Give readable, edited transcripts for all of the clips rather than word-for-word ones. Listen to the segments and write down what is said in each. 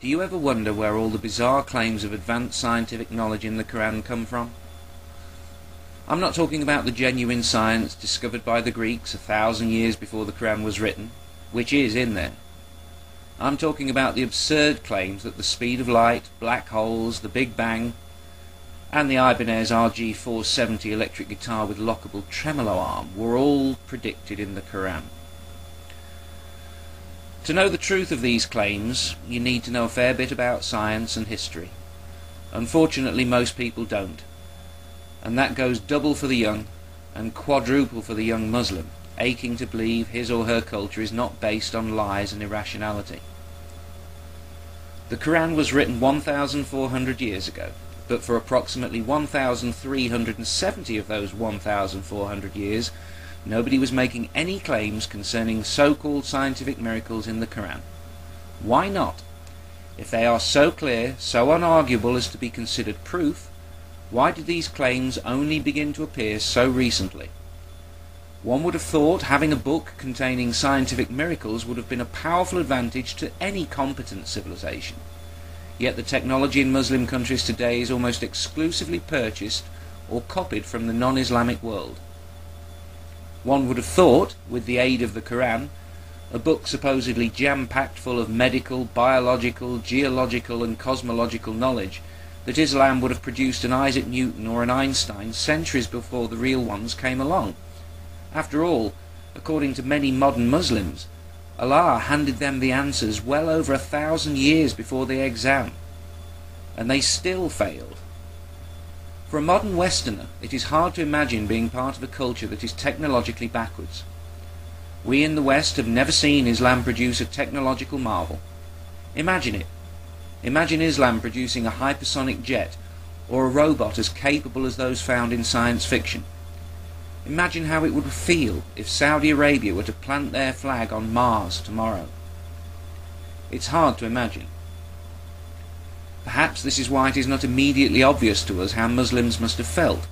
Do you ever wonder where all the bizarre claims of advanced scientific knowledge in the Quran come from? I'm not talking about the genuine science discovered by the Greeks 1,000 years before the Quran was written, which is in there. I'm talking about the absurd claims that the speed of light, black holes, the Big Bang, and the Ibanez RG470 electric guitar with lockable tremolo arm were all predicted in the Quran. To know the truth of these claims, you need to know a fair bit about science and history. Unfortunately, most people don't. And that goes double for the young and quadruple for the young Muslim, aching to believe his or her culture is not based on lies and irrationality. The Quran was written 1,400 years ago, but for approximately 1,370 of those 1,400 years, nobody was making any claims concerning so-called scientific miracles in the Quran. Why not? If they are so clear, so unarguable as to be considered proof, why did these claims only begin to appear so recently? One would have thought having a book containing scientific miracles would have been a powerful advantage to any competent civilization. Yet the technology in Muslim countries today is almost exclusively purchased or copied from the non-Islamic world. One would have thought, with the aid of the Quran, a book supposedly jam-packed full of medical, biological, geological and cosmological knowledge, that Islam would have produced an Isaac Newton or an Einstein centuries before the real ones came along. After all, according to many modern Muslims, Allah handed them the answers well over 1,000 years before the exam, and they still failed. For a modern Westerner, it is hard to imagine being part of a culture that is technologically backwards. We in the West have never seen Islam produce a technological marvel. Imagine it. Imagine Islam producing a hypersonic jet, or a robot as capable as those found in science fiction. Imagine how it would feel if Saudi Arabia were to plant their flag on Mars tomorrow. It's hard to imagine. Perhaps this is why it is not immediately obvious to us how Muslims must have felt,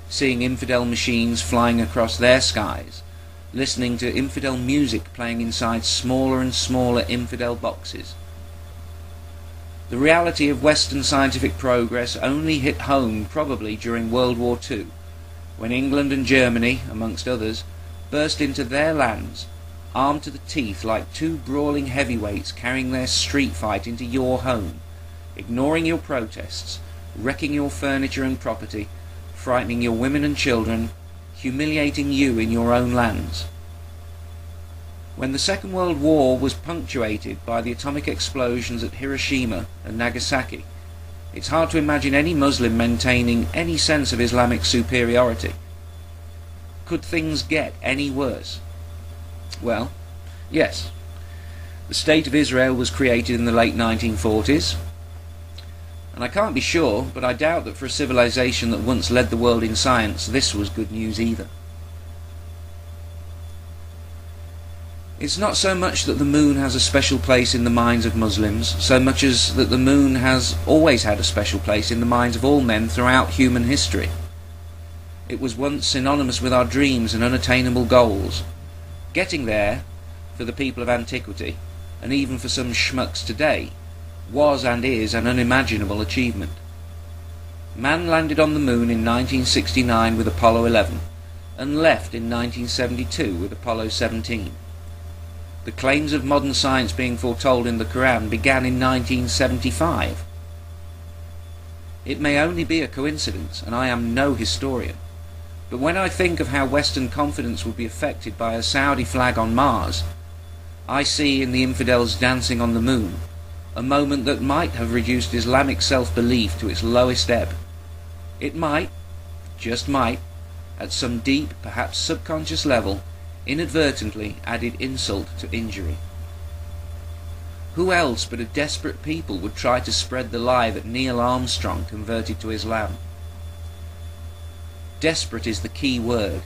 seeing infidel machines flying across their skies, listening to infidel music playing inside smaller and smaller infidel boxes. The reality of Western scientific progress only hit home probably during World War II, when England and Germany, amongst others, burst into their lands, armed to the teeth like two brawling heavyweights carrying their street fight into your home, ignoring your protests, wrecking your furniture and property, frightening your women and children, humiliating you in your own lands. When the Second World War was punctuated by the atomic explosions at Hiroshima and Nagasaki, it's hard to imagine any Muslim maintaining any sense of Islamic superiority. Could things get any worse? Well, yes. The State of Israel was created in the late 1940s, and I can't be sure, but I doubt that for a civilization that once led the world in science, this was good news either. It's not so much that the moon has a special place in the minds of Muslims, so much as that the moon has always had a special place in the minds of all men throughout human history. It was once synonymous with our dreams and unattainable goals. Getting there, for the people of antiquity, and even for some schmucks today, was and is an unimaginable achievement. Man landed on the moon in 1969 with Apollo 11, and left in 1972 with Apollo 17. The claims of modern science being foretold in the Quran began in 1975. It may only be a coincidence, and I am no historian, but when I think of how Western confidence would be affected by a Saudi flag on Mars, I see in the infidels dancing on the moon a moment that might have reduced Islamic self-belief to its lowest ebb. It might, just might, at some deep, perhaps subconscious level, inadvertently added insult to injury. Who else but a desperate people would try to spread the lie that Neil Armstrong converted to Islam? Desperate is the key word.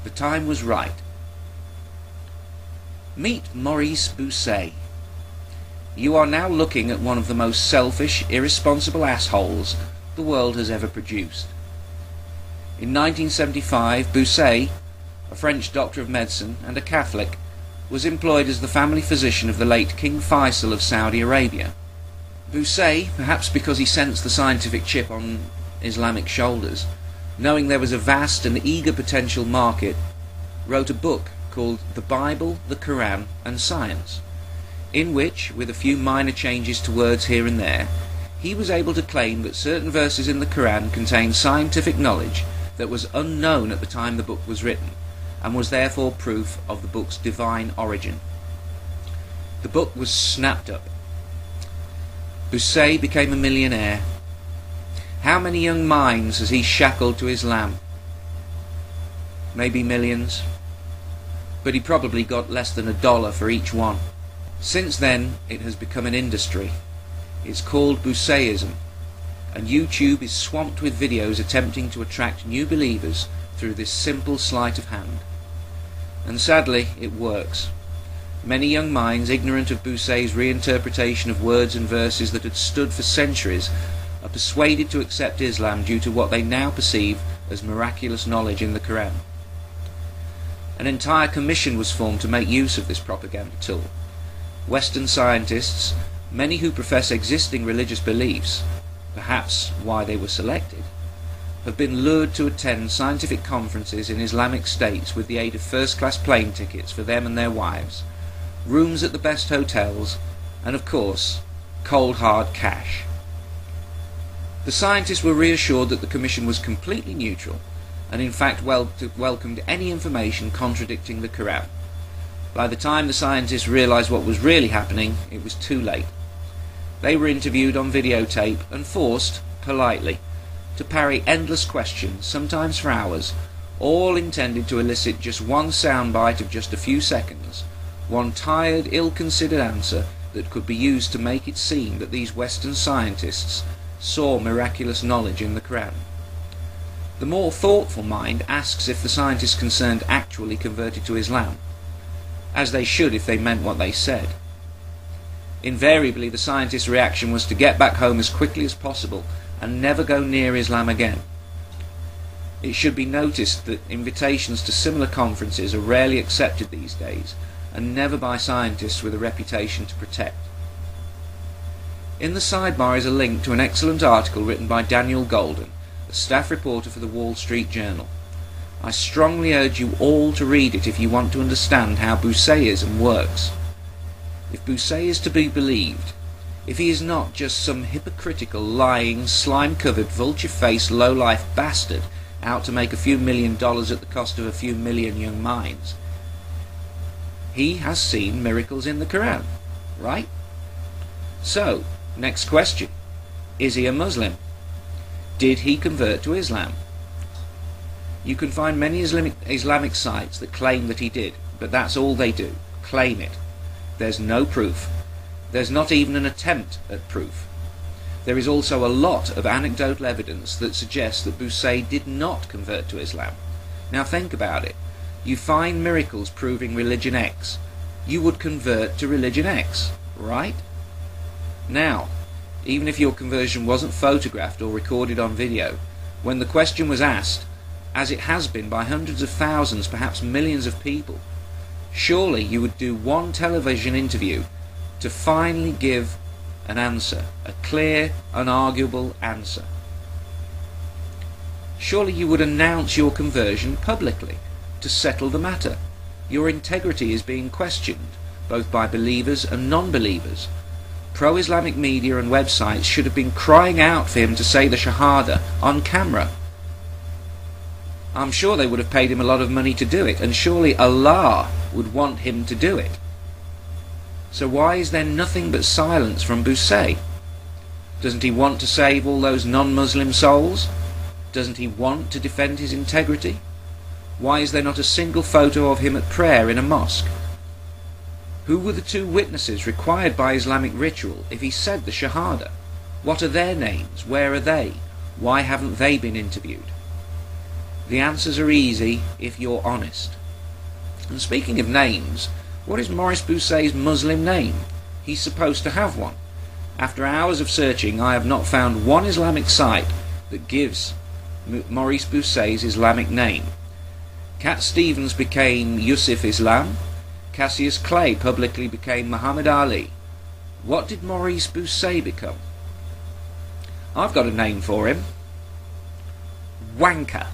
The time was right. Meet Maurice Bousset. You are now looking at one of the most selfish, irresponsible assholes the world has ever produced. In 1975, Bousset, a French doctor of medicine and a Catholic, was employed as the family physician of the late King Faisal of Saudi Arabia. Bussey, perhaps because he sensed the scientific chip on Islamic shoulders, knowing there was a vast and eager potential market, wrote a book called The Bible, the Quran and Science, in which, with a few minor changes to words here and there, he was able to claim that certain verses in the Quran contained scientific knowledge that was unknown at the time the book was written, and was therefore proof of the book's divine origin. The book was snapped up. Bussey became a millionaire. How many young minds has he shackled to Islam? Maybe millions. But he probably got less than $1 for each one. Since then, it has become an industry. It's called Busseyism, and YouTube is swamped with videos attempting to attract new believers through this simple sleight of hand. And sadly, it works. Many young minds, ignorant of Bussey's reinterpretation of words and verses that had stood for centuries, are persuaded to accept Islam due to what they now perceive as miraculous knowledge in the Quran. An entire commission was formed to make use of this propaganda tool. Western scientists, many who profess existing religious beliefs, perhaps why they were selected, have been lured to attend scientific conferences in Islamic states with the aid of first-class plane tickets for them and their wives, rooms at the best hotels, and of course, cold hard cash. The scientists were reassured that the commission was completely neutral, and in fact welcomed any information contradicting the Quran. By the time the scientists realized what was really happening, it was too late. They were interviewed on videotape and forced, politely, to parry endless questions, sometimes for hours, all intended to elicit just one soundbite of just a few seconds, one tired, ill-considered answer that could be used to make it seem that these Western scientists saw miraculous knowledge in the Quran. The more thoughtful mind asks if the scientists concerned actually converted to Islam, as they should if they meant what they said. Invariably, the scientist's reaction was to get back home as quickly as possible and never go near Islam again. It should be noticed that invitations to similar conferences are rarely accepted these days, and never by scientists with a reputation to protect. In the sidebar is a link to an excellent article written by Daniel Golden, a staff reporter for the Wall Street Journal. I strongly urge you all to read it if you want to understand how Busseyism works. If Bussey is to be believed, if he is not just some hypocritical, lying, slime-covered, vulture-faced, low-life bastard out to make a few $1 million at the cost of a few million young minds, he has seen miracles in the Quran, right? So, next question. Is he a Muslim? Did he convert to Islam? You can find many Islamic sites that claim that he did, but that's all they do, claim it. There's no proof. There's not even an attempt at proof. There is also a lot of anecdotal evidence that suggests that Bussey did not convert to Islam. Now think about it. You find miracles proving religion X. You would convert to religion X, right? Now, even if your conversion wasn't photographed or recorded on video, when the question was asked, as it has been by hundreds of thousands, perhaps millions of people, surely you would do one television interview to finally give an answer, a clear, unarguable answer. Surely you would announce your conversion publicly to settle the matter. Your integrity is being questioned, both by believers and non-believers. Pro-Islamic media and websites should have been crying out for him to say the Shahada on camera. I'm sure they would have paid him a lot of money to do it, and surely Allah would want him to do it. So why is there nothing but silence from Bussey? Doesn't he want to save all those non-Muslim souls? Doesn't he want to defend his integrity? Why is there not a single photo of him at prayer in a mosque? Who were the two witnesses required by Islamic ritual if he said the Shahada? What are their names? Where are they? Why haven't they been interviewed? The answers are easy if you're honest. And speaking of names, what is Maurice Bussey's Muslim name? He's supposed to have one. After hours of searching, I have not found one Islamic site that gives Maurice Bussey's Islamic name. Cat Stevens became Yusuf Islam. Cassius Clay publicly became Muhammad Ali. What did Maurice Bousset become? I've got a name for him. Wanker.